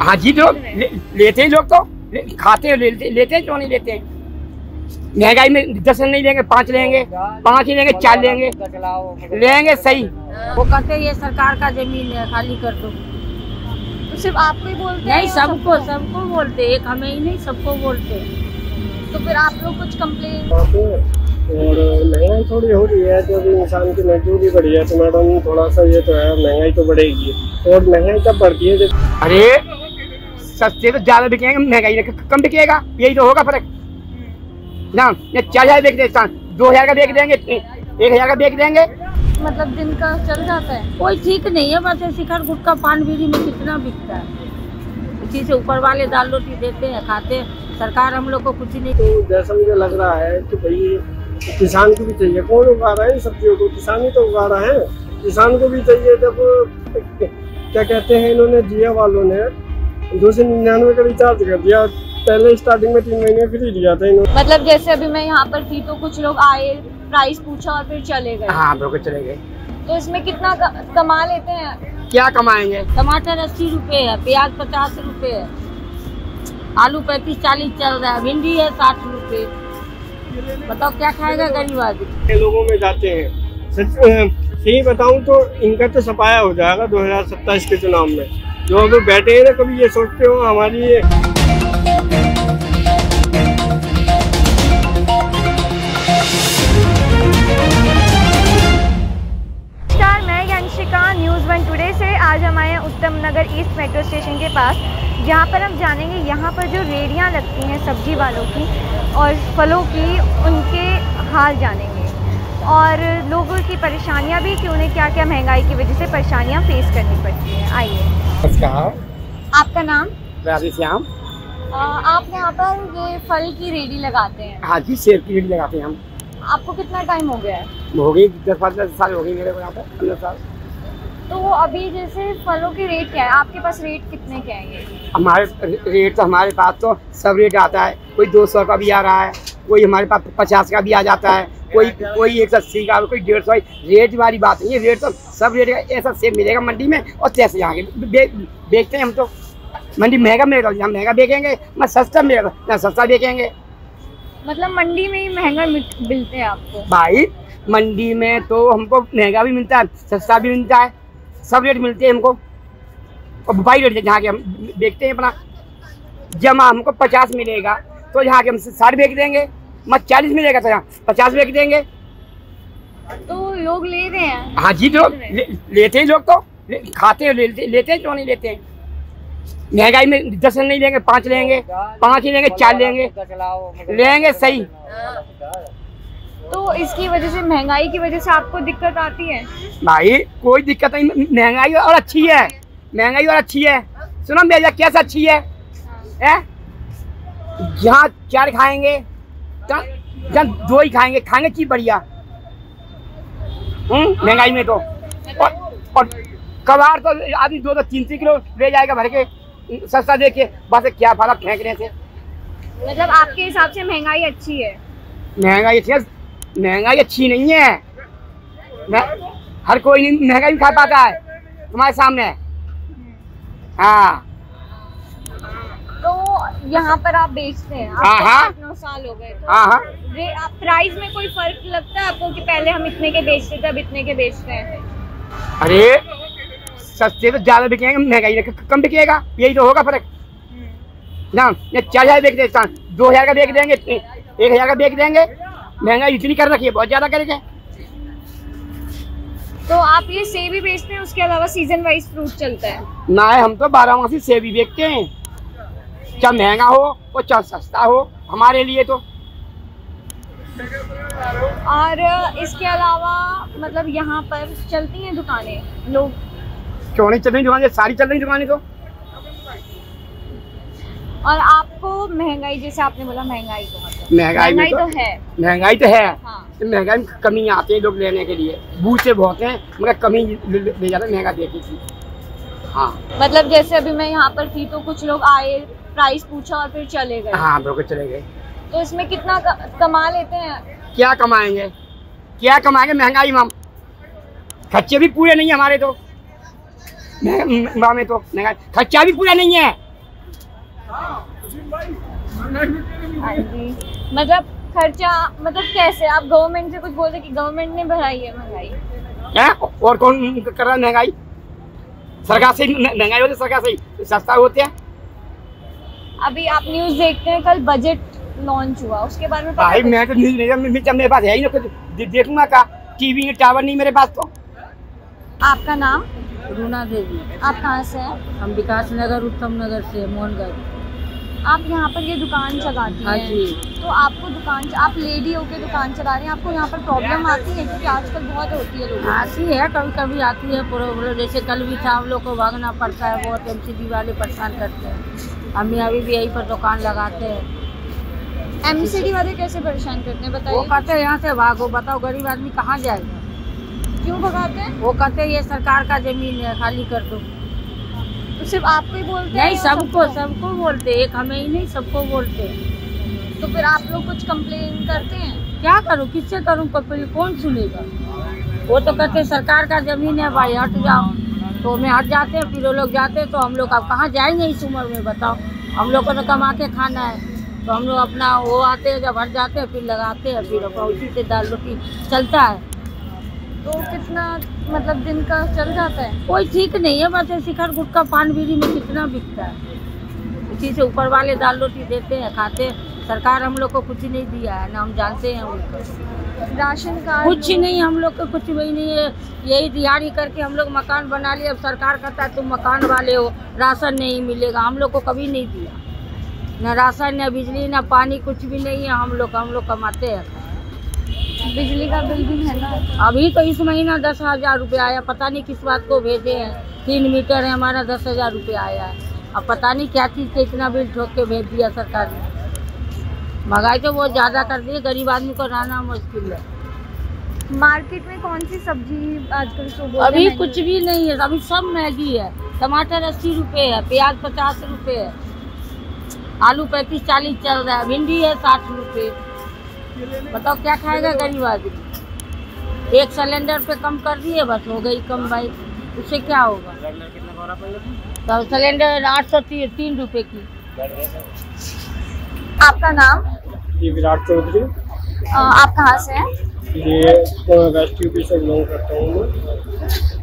हाँ जी, तो लेते हैं लोग, तो खाते हैं, लेते हैं, क्यों नहीं लेते हैं। महंगाई में 10 नहीं लेंगे, 5 लेंगे, 5 ही लेंगे, 4 लेंगे, लेंगे सही। वो कहते ये सरकार का जमीन है, खाली कर दो। तो सिर्फ आपको ही बोलते हैं? नहीं, सबको बोलते, एक हमें ही नहीं, सबको बोलते। तो फिर आप लोग कुछ कंप्लेन? और महंगाई थोड़ी हो रही है, तो अभी इंसान की मजदूरी बढ़ी है, तो मैडम थोड़ा सा ये तो है, महंगाई तो बढ़ेगी। और महंगाई कब बढ़ती है जब अरे सस्ते तो ज्यादा बिकेंगे, महंगाई कम बिकेगा, यही तो होगा फर्क ना। 4000 बेच देते, 2000 का बेच देंगे, 1000 का बेच देंगे। मतलब दिन का चल जाता है? कोई ठीक नहीं है, बस शिखर गुटखा पान बीड़ी में कितना बिकता है। इसी से ऊपर वाले दाल रोटी देते हैं, खाते हैं, सरकार हम लोग को कुछ नहीं। तो जैसा मुझे लग रहा है कि भाई किसान को भी चाहिए, कौन उगा रहा है सब्जियों को? किसान ही तो उगा रहा है, किसान को भी चाहिए। जब क्या कहते हैं इन्होंने, जिया वालों ने 299 का रिचार्ज कर दिया, पहले स्टार्टिंग में 3 महीने फ्री दिया था इन्होंने। मतलब जैसे अभी मैं यहाँ पर थी तो कुछ लोग आए, प्राइस पूछा और फिर चले गए। हाँ, बिल्कुल चले गए। तो इसमें कितना कमा लेते हैं? क्या कमाएंगे? टमाटर 80 रुपए है, प्याज 50 रुपए है, आलू 35-40 चल रहा है, भिंडी है 60 रुपए। बताओ क्या खाएगा गरीब आदमी? लोगों में जाते हैं, सही बताऊं तो इनका तो सफाया हो जाएगा 2027 के चुनाव में। जो अभी बैठे हैं ना, कभी ये सोचते हो हमारी न्यूज़ 1 टुडे से आज हम आए हैं उत्तम नगर ईस्ट मेट्रो स्टेशन के पास, जहाँ पर हम जानेंगे यहाँ पर जो रेहड़ियाँ लगती हैं सब्जी वालों की और फलों की, उनके हाल जानेंगे और लोगों की परेशानियाँ भी, कि उन्हें क्या क्या महंगाई की वजह से परेशानियाँ फेस करनी पड़ती हैं। आइए। नमस्कार। आपका नाम? राधेश्याम। आप यहाँ पर ये फल की रेहड़ी लगाते हैं? हाँ जी, सेब की रेहड़ी लगाते हैं हम। आपको कितना टाइम हो गया है? हो गई 10-15 साल हो गई मेरे को यहाँ पर, 15 साल। तो अभी जैसे फलों के रेट क्या है आपके पास? रेट कितने के हैं ये? हमारे रेट तो, हमारे पास तो सब रेट आता है। कोई 200 का भी आ रहा है, कोई हमारे पास 50 का भी आ जाता है, कोई 180 का, कोई 150। रेट वाली बात नहीं है, रेट तो सब रेट का। ऐसा सेब मिलेगा मंडी में और कैसे यहाँ बेचते हैं हम तो। मंडी महंगा मिलेगा, हम महंगा बेचेंगे, ना सस्ता मिलेगा, ना सस्ता बेचेंगे। मतलब मंडी में ही महंगा मिलते हैं आपको? भाई मंडी में तो हमको महंगा भी मिलता है, सस्ता भी मिलता है, सब रेट मिलते हैं हमको। और भाई रेट जहाँ के हम बेचते हैं अपना, जमा हमको 50 मिलेगा तो यहाँ के हम 60 बेच देंगे, मत 40 मिलेगा तो यहाँ 50 बेच देंगे। तो लोग ले रहे हैं? हाँ जी, तो लेते हैं लोग, तो खाते हैं, लेते हैं, क्यों नहीं लेते हैं। महंगाई में 10 नहीं लेंगे, 5 लेंगे, 5 ही लेंगे, 4 लेंगे, लेंगे सही। तो इसकी वजह से, महंगाई की वजह से आपको दिक्कत आती है? भाई कोई दिक्कत नहीं, महंगाई और अच्छी है, महंगाई और अच्छी है। सुनो भैया, कैसा अच्छी है? जहाँ 4 खाएंगे, जहाँ 2 ही खाएंगे, खाएंगे चीज बढ़िया। महंगाई में तो और कबाड़ तो आदमी 2-2, 3-3 किलो ले जाएगा भर के, सस्ता दे के, बस क्या फायदा फेंकने से। मतलब आपके हिसाब से महंगाई अच्छी है? महंगाई अच्छी नहीं है। हर कोई नहीं महंगाई भी खा पाता है तुम्हारे सामने। हाँ, तो यहाँ पर आप बेचते हैं, आपको 8-9 साल हो गए, तो हाँ, प्राइस में कोई फर्क लगता है आपको कि पहले हम इतने के बेचते थे, अब इतने के बेचते हैं? अरे सस्ते तो ज्यादा बिकेंगे, महंगाई कम बिकेगा, यही तो होगा फर्क ना। 4000 बेच देते, 2000 का बेच देंगे, 1000 का बेच देंगे। महंगाई इतनी कर रखी है, बहुत ज्यादा करेंगे। तो आप ये सेब ही बेचते हैं, उसके अलावा सीजन वाइज फ्रूट चलता है? ना, हम तो 12 सेब ही बेचते हैं, चाहे महंगा हो और चाहे सस्ता हो, हमारे लिए तो। और इसके अलावा मतलब यहाँ पर चलती हैं दुकानें, लोग क्यों नहीं चल रही दुकानें? सारी चल रही दुकानें तो। और आपको महंगाई, जैसे आपने बोला महंगाई तो मतलब महंगाई तो है, महंगाई तो है। हाँ। तो महंगाई में कमी आते हैं लोग लेने के लिए, बूझे बहुत हैं, मगर कमी ले जाते महंगा देती थी। हाँ, मतलब जैसे अभी मैं यहाँ पर थी तो कुछ लोग आए, प्राइस पूछा और फिर चले गए। हाँ, बिल्कुल चले गए। तो इसमें कितना कमा लेते हैं? क्या कमाएंगे, क्या कमाएंगे? महंगाई में हम खर्चे भी पूरे नहीं है हमारे तो, में तो महंगाई, खर्चा भी पूरा नहीं है, हाँ जी, मतलब खर्चा मतलब कैसे आप गवर्नमेंट से कुछ बोलते कि गवर्नमेंट ने बढ़ाई है महंगाई? है और कौन कर रहा है महंगाई? सरकार से महंगाई होती है, सरकार से सस्ता होते हैं। अभी आप न्यूज़ देखते हैं, कल बजट लॉन्च हुआ, उसके बारे में पता भाई है? मैं तो न्यूज़ नहीं, जब मेरे पास है ही ना कुछ देखूंगा का, टीवी टावर नहीं मेरे पास। तो आपका नाम? रूना देवी। आप कहाँ से हैं? हम विकास नगर उत्तम नगर से मोहनगढ़। आप यहाँ पर ये दुकान चलाती हाँ हैं, जी। तो आपको दुकान, आप लेडी होके दुकान चला रही हैं, आपको यहाँ पर प्रॉब्लम आती है? क्योंकि आजकल बहुत होती है लोगों को। आती है, कभी कभी आती है प्रॉब्लम। जैसे कल भी था, हम लोग को भागना पड़ता है, बहुत MCD वाले परेशान करते हैं। हम अभी भी यहीं पर दुकान लगाते हैं। MCD वाले कैसे परेशान करते हैं वो बताइए? कहते हैं यहाँ से भागो। बताओ गरीब आदमी कहाँ जाएगा? क्यों भगाते हैं? वो कहते हैं ये सरकार का जमीन है, खाली कर दो। तो सिर्फ आपको ही बोलते हैं नहीं, या सबको बोलते, एक हमें ही नहीं, सबको बोलते हैं। तो फिर आप लोग कुछ कंप्लेन करते हैं? क्या करूँ, किससे करूँ कंप्लेन? कौन सुनेगा? वो तो कहते हैं सरकार का जमीन है भाई, हट जाओ। तो हमें हट जाते हैं, फिर वो लोग जाते हैं। तो हम लोग अब कहाँ जाएंगे इस उम्र में? बताओ, हम लोग को तो कमा के खाना है। तो हम लोग अपना वो आते हैं, जब हट जाते हैं फिर लगाते हैं, फिर अपना उसी से दाल रोटी चलता है। तो कितना मतलब दिन का चल जाता है? कोई ठीक नहीं है, बस शिखर गुटखा पान बीड़ी में कितना बिकता है। इसी से ऊपर वाले दाल रोटी देते हैं, खाते हैं। सरकार हम लोग को कुछ नहीं दिया है, ना हम जानते हैं उनको। राशन कार्ड कुछ नहीं, हम लोग को कुछ भी नहीं है। यही दिहाड़ी करके हम लोग मकान बना लिए। अब सरकार कहता है तुम मकान वाले हो, राशन नहीं मिलेगा। हम लोग को कभी नहीं दिया, न राशन, न बिजली, न पानी, कुछ भी नहीं है। हम लोग कमाते हैं। बिजली का बिल भी महंगा है। अभी तो इस महीना 10,000 रुपये आया, पता नहीं किस बात को भेजे हैं। 3 मीटर है हमारा, 10,000 रुपये आया है। अब पता नहीं क्या चीज़ के इतना बिल ठोक के भेज दिया सरकार ने। महंगाई तो बहुत ज़्यादा कर दी है, गरीब आदमी को रहना मुश्किल है। मार्केट में कौन सी सब्जी आजकल तो बोलते अभी हैं कुछ भी नहीं है, अभी सब महंगी है। टमाटर 80 रुपये है, प्याज 50 रुपये है, आलू 35-40 चल रहा है, भिंडी है 60 रुपये। बताओ क्या खाएगा गरीब आदमी? एक सिलेंडर पे कम कर दिए, बस हो गई कम भाई, उससे क्या होगा? तो सिलेंडर 803 रुपये की। आपका नाम? जी विराट चौधरी। आप कहाँ से हैं? ये वेस्ट यूपी से बिलोंग करता हूँ मैं।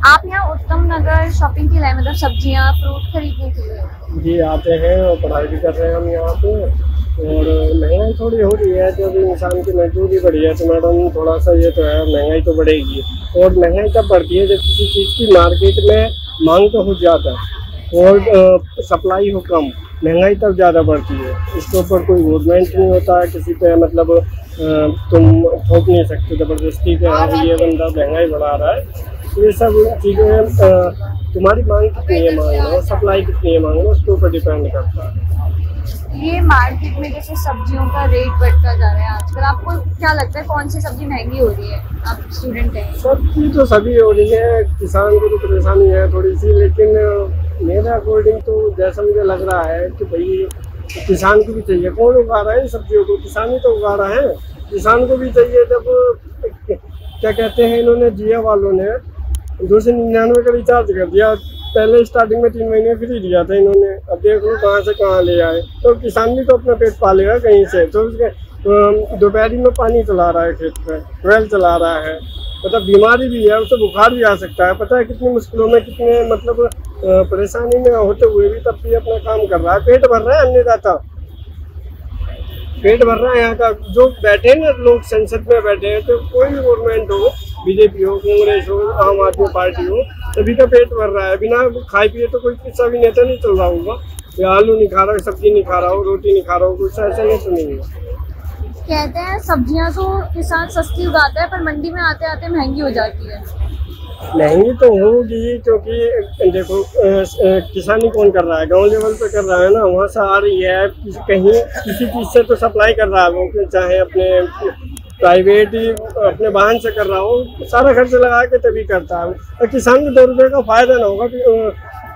आप यहाँ उत्तम नगर शॉपिंग के लिए, मतलब सब्जियाँ फ्रूट खरीदने के लिए? जी आते हैं और पढ़ाई भी कर रहे हैं हम यहाँ पे। और महंगाई थोड़ी हो रही है, जब इंसान की मजदूरी बढ़ी है तो मैडम थोड़ा सा ये तो है, महंगाई तो बढ़ेगी। और महंगाई तब बढ़ती है जब किसी चीज़ की मार्केट में मांग तो हो ज़्यादा और सप्लाई हो कम, महंगाई तब ज़्यादा बढ़ती है। इसके ऊपर कोई गवर्नमेंट नहीं होता है किसी पे, मतलब तुम थोप नहीं सकते ज़बरदस्ती के, हाँ ये बंदा महंगाई बढ़ा रहा है। ये सब चीज़ें तुम्हारी मांग कितनी है मांगना और सप्लाई कितनी है मांगना, उसके ऊपर डिपेंड करता है। ये मार्केट में जैसे सब्जियों का रेट बढ़ता जा रहा है आजकल, आपको क्या लगता है कौन सी सब्जी महंगी हो रही है? आप स्टूडेंट हैं। सब्जी तो सभी हो रही है, किसान को तो परेशानी है थोड़ी सी, लेकिन मेरे अकॉर्डिंग तो जैसा मुझे लग रहा है कि भाई किसान को भी चाहिए। कौन उगा रहा है इन सब्जियों को? किसान ही तो उगा रहा है। किसान को भी चाहिए। जब क्या कहते हैं इन्होंने, जिया वालों ने 299 का रिचार्ज कर दिया, पहले स्टार्टिंग में 3 महीने फ्री दिया था इन्होंने। अब देख लो कहाँ से कहाँ ले आए। तो किसान भी तो अपना पेट पालेगा कहीं से। तो उसके दोपहरी में पानी चला रहा है खेत पे, ट्वेल चला रहा है, मतलब बीमारी भी है, उससे बुखार भी आ सकता है। पता है कितनी मुश्किलों में, कितने मतलब परेशानी में होते हुए भी तब भी अपना काम कर रहा है। पेट भर रहा है अन्नदाता, पेट भर रहा है। यहाँ का जो बैठे हैं ना लोग, संसद में बैठे हैं, तो कोई भी गवर्नमेंट हो, बीजेपी हो, कांग्रेस हो, आम आदमी पार्टी हो, सभी का पेट भर रहा है। बिना खाए पिए तो कोई किस्सा भी नेता नहीं चल रहा होगा। या आलू नहीं खा रहा, सब्जी नहीं खा रहा हो, रोटी नहीं खा रहा हो, कुछ ऐसा नहीं तो नहीं है। कहते हैं सब्जियां तो किसान सस्ती उगाता है, पर मंडी में आते आते महंगी हो जाती है। महंगी तो होगी, क्योंकि देखो किसानी कौन कर रहा है? गांव लेवल पे कर रहा है ना, वहाँ से आ रही है। कहीं किसी चीज़ से तो सप्लाई कर रहा है वो, चाहे अपने प्राइवेट ही अपने वाहन से कर रहा हो, सारा खर्च लगा के तभी करता है। और किसान को 2 रुपये का फायदा ना होगा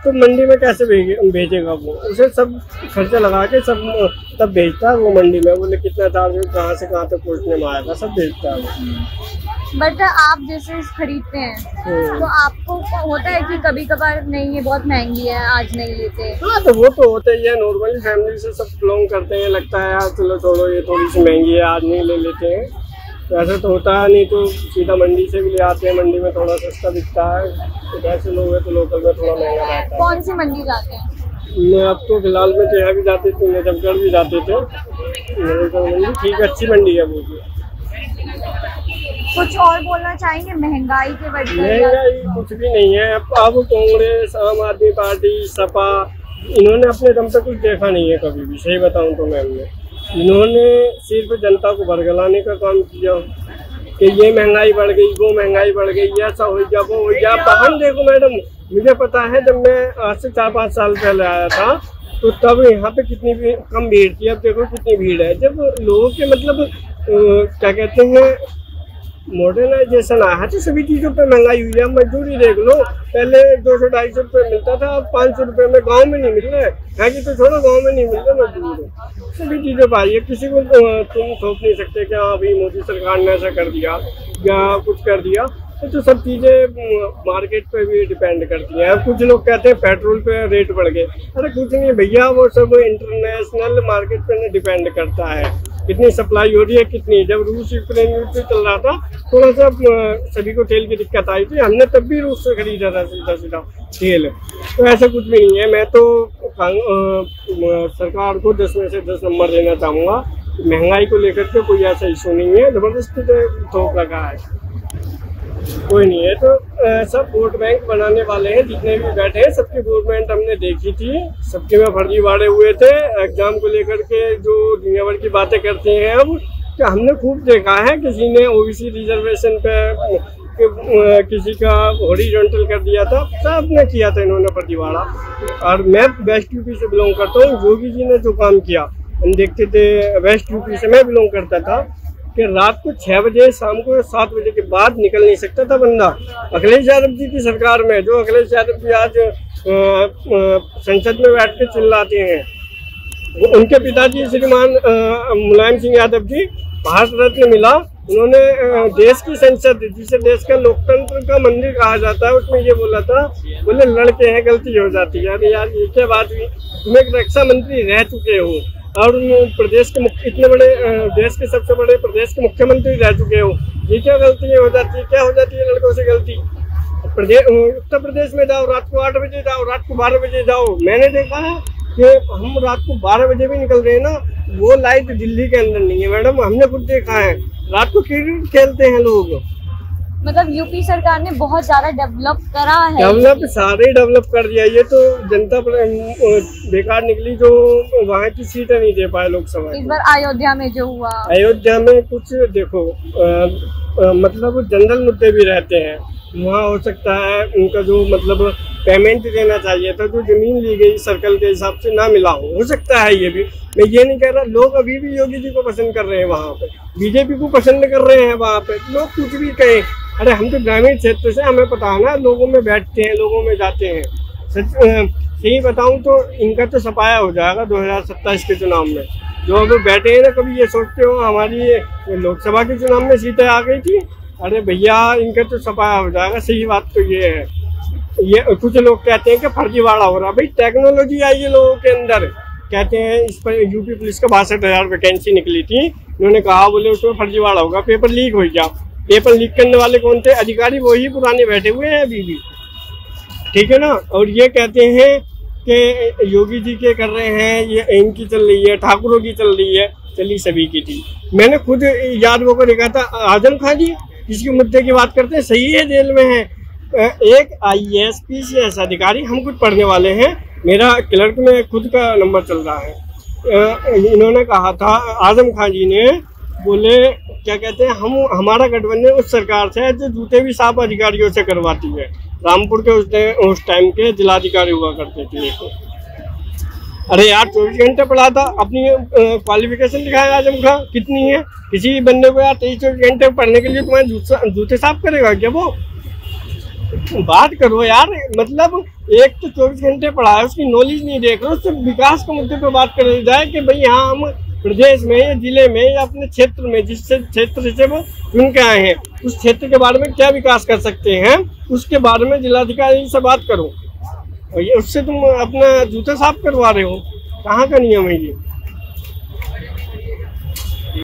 तो मंडी में कैसे भेजेगा वो? उसे सब खर्चा लगा के सब तब भेजता है वो मंडी में। बोले कितना चार्ज, कहाँ से कहाँ तक पहुँचने में आएगा, सब भेजता है वो। बट आप जैसे खरीदते हैं तो आपको होता है कि कभी कभार नहीं ये बहुत महंगी है आज नहीं लेते? हाँ तो वो तो होता ही है, नॉर्मली फैमिली से सब बिलोंग करते हैं, लगता है यार चलो छोड़ो ये थोड़ी सी महंगी है आज नहीं ले लेते हैं, तो ऐसा तो होता है। नहीं तो सीधा मंडी से भी ले आते हैं, मंडी में थोड़ा सस्ता बिकता है, तो ऐसे लोग हैं तो लोकल में थोड़ा महंगा रहता है। कौन सी मंडी जाते हैं? मैं अब तो फिलहाल में यहाँ भी जाते थे, नजफगढ़ भी जाते थे, मंडी ठीक अच्छी मंडी है वो भी। कुछ और बोलना चाहेंगे महंगाई के बारे में? महंगाई कुछ भी नहीं है। अब कांग्रेस, आम आदमी पार्टी, सपा, इन्होंने अपने दम पे कुछ देखा नहीं है कभी भी, सही बताऊं तो मैम ने। इन्होंने सिर्फ जनता को भरगलाने का काम किया कि ये महंगाई बढ़ गई, वो महंगाई बढ़ गई, ऐसा हो गया, वो हो गया। वाहन देखो मैडम, मुझे पता है जब मैं आज से 4-5 साल पहले आया था तो तब यहाँ पे कितनी भी कम भीड़ थी, अब देखो कितनी भीड़ है। जब लोगों के मतलब क्या कहते हैं मॉडर्नाइजेशन आया है तो सभी चीज़ों पे महंगाई हुई है। मजदूरी देख लो, पहले 200-250 रुपये मिलता था, अब 500 रुपये में गांव में नहीं मिल रहा है, यहाँ की तो छोड़ो गांव में नहीं मिल रहा मजदूरी। सभी चीज़ें पाई है, किसी को तुम थोप नहीं सकते कि हाँ अभी मोदी सरकार ने ऐसा कर दिया या कुछ कर दिया, तो सब चीज़ें मार्केट पे भी डिपेंड करती हैं। कुछ लोग कहते हैं पेट्रोल पे रेट बढ़ गए, अरे कुछ नहीं भैया, वो सब इंटरनेशनल मार्केट पे डिपेंड करता है, कितनी सप्लाई हो रही है कितनी। जब रूस यूक्रेन युद्ध चल रहा था थोड़ा सा सभी को तेल की दिक्कत आई थी, हमने तब भी रूस से खरीदा था सीधा तेल, तो ऐसा कुछ भी नहीं है। मैं तो सरकार को 10 में से 10 नंबर देना चाहूँगा। महंगाई को लेकर के कोई ऐसा इशू नहीं है, जबरदस्ती तो थोक रखा है कोई नहीं है। तो सब वोट बैंक बनाने वाले हैं, जितने भी बैठे हैं सबकी गवर्नमेंट हमने देखी थी, सबके में फर्जीवाड़े हुए थे एग्जाम को लेकर के, जो दुनिया भर की बातें करते हैं। अब क्या हमने खूब देखा है, किसी ने ओबीसी रिजर्वेशन पे किसी का हॉरिजॉन्टल कर दिया था, सब ने किया था इन्होंने फर्जीवाड़ा। और मैं वेस्ट यूपी से बिलोंग करता हूँ, योगी जी ने जो काम किया हम देखते थे, वेस्ट यूपी से मैं बिलोंग करता था कि रात को 6 बजे, शाम को 7 बजे के बाद निकल नहीं सकता था बंदा। अखिलेश यादव जी की सरकार में, जो अखिलेश यादव जी आज संसद में बैठ के चिल्लाते हैं, उनके पिताजी श्रीमान मुलायम सिंह यादव जी भारत रत्न मिला। उन्होंने देश की संसद, जिसे देश का लोकतंत्र का मंदिर कहा जाता है, उसमें ये बोला था, बोले लड़के हैं गलती हो जाती है। अरे यार ये क्या बात हुई, तुम एक रक्षा मंत्री रह चुके हो और प्रदेश के इतने बड़े देश के सबसे बड़े प्रदेश के मुख्यमंत्री रह चुके हो, ये क्या गलती हो जाती है, क्या हो जाती है लड़कों से गलती? उत्तर प्रदेश में जाओ, रात को 8 बजे जाओ, रात को 12 बजे जाओ। मैंने देखा है कि हम रात को 12 बजे भी निकल रहे हैं ना, वो लाइट दिल्ली के अंदर नहीं है मैडम, हमने खुद देखा है। रात को क्रिकेट खेलते हैं लोग। मतलब यूपी सरकार ने बहुत ज्यादा डेवलप करा है, डेवलप सारे डेवलप कर दिया। ये तो जनता बेकार निकली जो वहाँ की सीटें नहीं दे पाए लोकसभा। इस बार अयोध्या में जो हुआ, अयोध्या में कुछ देखो मतलब जनरल मुद्दे भी रहते हैं वहाँ। हो सकता है उनका जो मतलब पेमेंट देना चाहिए था, जो जमीन ली गई सर्कल के हिसाब से ना मिला हो सकता है। ये भी मैं ये नहीं कह रहा, लोग अभी भी योगी जी को पसंद कर रहे हैं वहाँ पे, बीजेपी को पसंद कर रहे हैं वहाँ पे। लोग कुछ भी कहें, अरे हम तो ग्रामीण क्षेत्र से, हमें पता है ना, लोगों में बैठते हैं, लोगों में जाते हैं। सही बताऊं तो इनका तो सफाया हो जाएगा 2027 के चुनाव में। जो अब बैठे हैं ना, कभी ये सोचते हो हमारी लोकसभा के चुनाव में सीटें आ गई थी, अरे भैया इनका तो सफाया हो जाएगा। सही बात तो ये है। ये कुछ लोग कहते हैं कि फर्जीवाड़ा हो रहा, भाई टेक्नोलॉजी आई है लोगों के अंदर। कहते हैं इस पर यूपी पुलिस का 62,000 वैकेंसी निकली थी, उन्होंने कहा बोले उसमें फर्जीवाड़ा होगा, पेपर लीक हो गया। पेपर लीक करने वाले कौन थे? अधिकारी वही पुराने बैठे हुए हैं अभी भी, ठीक है ना। और ये कहते हैं कि योगी जी के कर रहे हैं, ये इनकी चल रही है, ठाकुरों की चल रही है, चली सभी की थी। मैंने खुद याद वो देखा था, आजम खान जी किसी मुद्दे की बात करते हैं, सही है जेल में है। एक IAS PCS अधिकारी, हम खुद पढ़ने वाले हैं, मेरा क्लर्क में खुद का नंबर चल रहा है। इन्होंने कहा था, आजम खान जी ने बोले क्या कहते हैं, हमारा गठबंधन उस सरकार से है जो जूते भी साफ अधिकारियों से करवाती है। रामपुर के उस टाइम के जिलाधिकारी हुआ करते थे। अरे यार 24 घंटे पढ़ा था, अपनी क्वालिफिकेशन दिखाया आजम खान कितनी है। किसी बंदे को यार 23-24 घंटे पढ़ने के लिए तुम्हारे जूते साफ करेगा क्या वो? बात करो यार। मतलब एक तो 24 घंटे पढ़ा है, उसकी नॉलेज नहीं देख रहे, उससे विकास के मुद्दे पे बात करी जाए कि भाई हाँ हम प्रदेश में या जिले में या अपने क्षेत्र में, जिस क्षेत्र से वो चुन के आए हैं, उस क्षेत्र के बारे में क्या विकास कर सकते हैं, उसके बारे में जिलाधिकारी से बात करो। और ये उससे तुम अपना जूते साफ करवा रहे हो, कहाँ का नियम है ये?